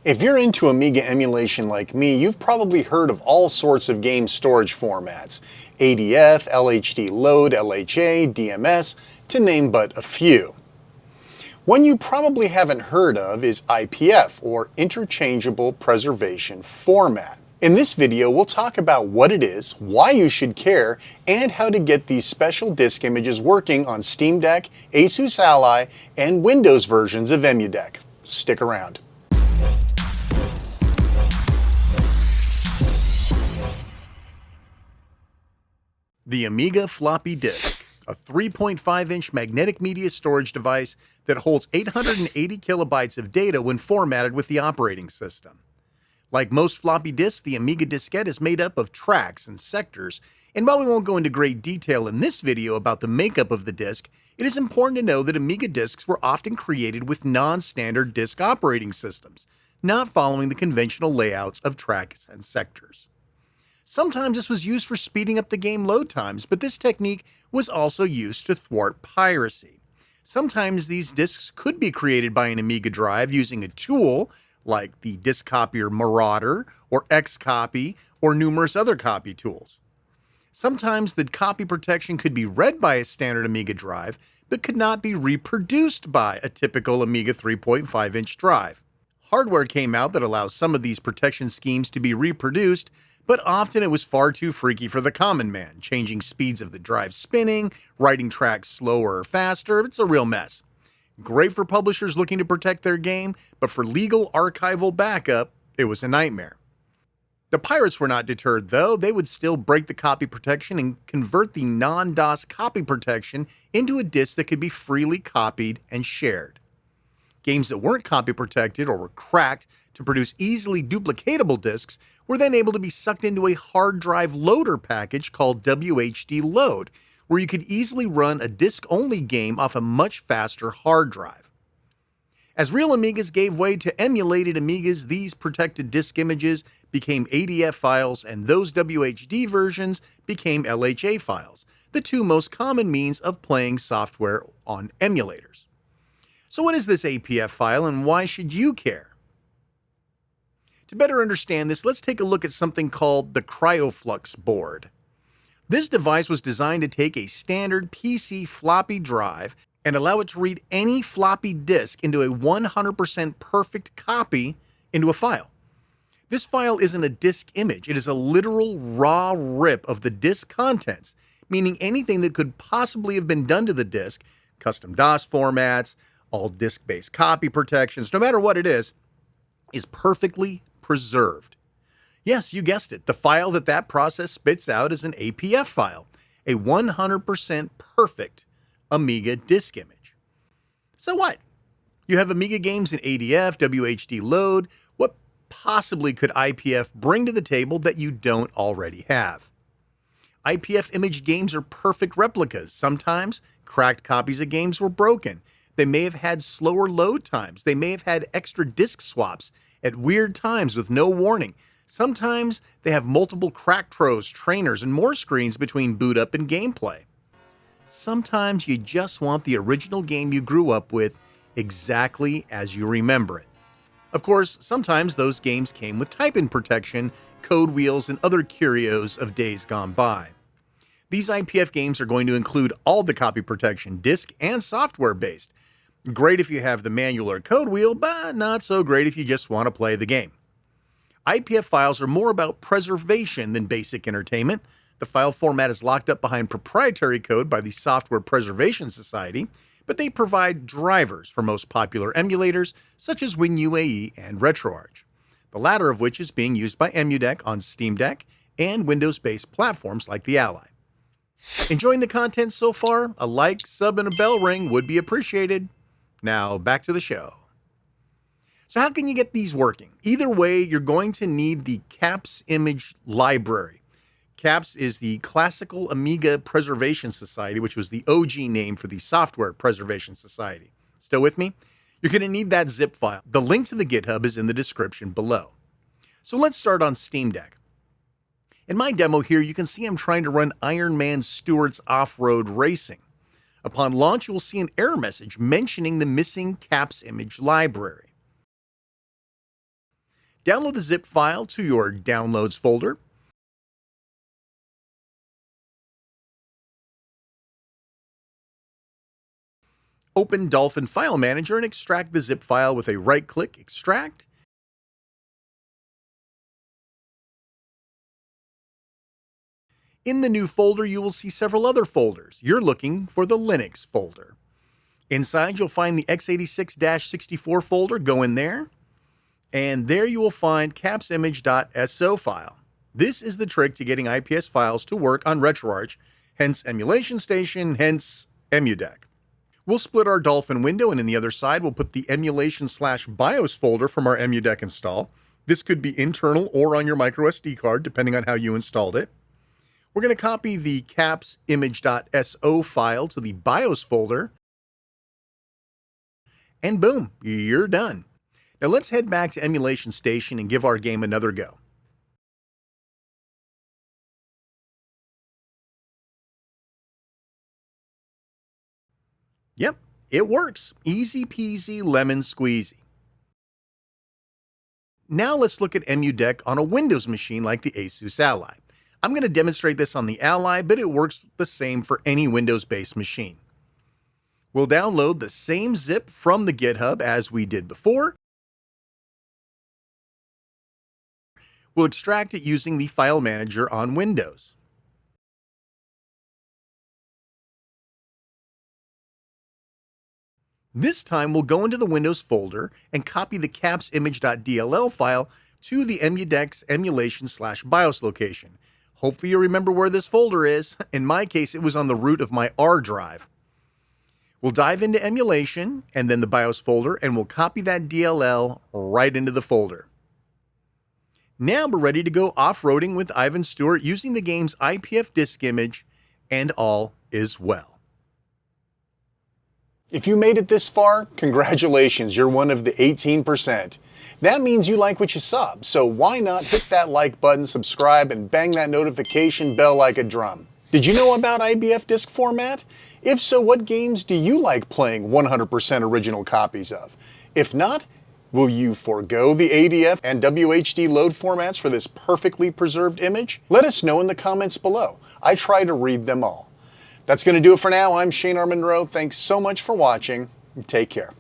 If you're into Amiga emulation like me, you've probably heard of all sorts of game storage formats: ADF, LHD load, LHA, DMS, to name but a few. One you probably haven't heard of is IPF, or Interchangeable Preservation Format. In this video, we'll talk about what it is, why you should care, and how to get these special disk images working on Steam Deck, Asus Ally, and Windows versions of EmuDeck. Stick around. The Amiga floppy disk, a 3.5-inch magnetic media storage device that holds 880 kilobytes of data when formatted with the operating system. Like most floppy disks, the Amiga diskette is made up of tracks and sectors, and while we won't go into great detail in this video about the makeup of the disk, it is important to know that Amiga disks were often created with non-standard disk operating systems, not following the conventional layouts of tracks and sectors. Sometimes this was used for speeding up the game load times, but this technique was also used to thwart piracy. Sometimes these disks could be created by an Amiga drive using a tool like the disk copier Marauder or Xcopy or numerous other copy tools. Sometimes the copy protection could be read by a standard Amiga drive, but could not be reproduced by a typical Amiga 3.5-inch drive. Hardware came out that allows some of these protection schemes to be reproduced, but often it was far too freaky for the common man, changing speeds of the drive spinning, writing tracks slower or faster. It's a real mess. Great for publishers looking to protect their game, but for legal archival backup, it was a nightmare. The pirates were not deterred though. They would still break the copy protection and convert the non-DOS copy protection into a disk that could be freely copied and shared. Games that weren't copy protected or were cracked to produce easily duplicatable disks were then able to be sucked into a hard drive loader package called WHD load, where you could easily run a disk-only game off a much faster hard drive. As real Amigas gave way to emulated Amigas, these protected disk images became ADF files, and those WHD versions became LHA files, the two most common means of playing software on emulators. So what is this APF file, and why should you care? To better understand this, let's take a look at something called the CryoFlux board. This device was designed to take a standard PC floppy drive and allow it to read any floppy disk into a 100% perfect copy into a file. This file isn't a disk image, it is a literal raw rip of the disk contents, meaning anything that could possibly have been done to the disk, custom DOS formats, all disk-based copy protections, no matter what it is perfectly preserved. Yes, you guessed it. The file that process spits out is an APF file, a 100% perfect Amiga disk image. So what? You have Amiga games in ADF, WHD load. What possibly could IPF bring to the table that you don't already have? IPF image games are perfect replicas. Sometimes cracked copies of games were broken. They may have had slower load times. They may have had extra disk swaps at weird times with no warning. Sometimes they have multiple crack throws, trainers, and more screens between boot up and gameplay. Sometimes you just want the original game you grew up with exactly as you remember it. Of course, sometimes those games came with type-in protection, code wheels, and other curios of days gone by. These IPF games are going to include all the copy protection, disk and software based. Great if you have the manual or code wheel, but not so great if you just want to play the game. IPF files are more about preservation than basic entertainment. The file format is locked up behind proprietary code by the Software Preservation Society, but they provide drivers for most popular emulators such as PUAE and RetroArch, the latter of which is being used by EmuDeck on Steam Deck and Windows-based platforms like the Ally. Enjoying the content so far? A like, sub, and a bell ring would be appreciated. Now, back to the show. So how can you get these working? Either way, you're going to need the CAPS image library. CAPS is the Classical Amiga Preservation Society, which was the OG name for the Software Preservation Society. Still with me? You're going to need that zip file. The link to the GitHub is in the description below. So let's start on Steam Deck. In my demo here, you can see I'm trying to run Iron Man Stewart's Off-Road Racing. Upon launch, you will see an error message mentioning the missing CAPS image library. Download the zip file to your Downloads folder. Open Dolphin File Manager and extract the zip file with a right-click Extract. In the new folder, you will see several other folders. You're looking for the Linux folder. Inside, you'll find the x86-64 folder. Go in there. And there you will find capsimage.so file. This is the trick to getting IPS files to work on RetroArch, hence Emulation Station, hence EmuDeck. We'll split our Dolphin window, and in the other side, we'll put the emulation/BIOS folder from our EmuDeck install. This could be internal or on your microSD card, depending on how you installed it. We're going to copy the capsimage.so file to the BIOS folder. And boom, you're done. Now let's head back to Emulation Station and give our game another go. Yep, it works. Easy peasy lemon squeezy. Now let's look at EmuDeck on a Windows machine like the Asus Ally. I'm going to demonstrate this on the Ally, but it works the same for any Windows-based machine. We'll download the same zip from the GitHub as we did before. We'll extract it using the File Manager on Windows. This time, we'll go into the Windows folder and copy the capsimage.dll file to the EmuDeck's emulation/BIOS location. Hopefully you remember where this folder is. In my case, it was on the root of my R drive. We'll dive into emulation and then the BIOS folder, and we'll copy that DLL right into the folder. Now we're ready to go off-roading with Ivan Stewart using the game's IPF disk image, and all is well. If you made it this far, congratulations, you're one of the 18%. That means you like what you saw, so why not hit that like button, subscribe, and bang that notification bell like a drum. Did you know about IPF disk format? If so, what games do you like playing 100% original copies of? If not, will you forego the ADF and WHD load formats for this perfectly preserved image? Let us know in the comments below. I try to read them all. That's going to do it for now. I'm Shane R. Monroe. Thanks so much for watching. Take care.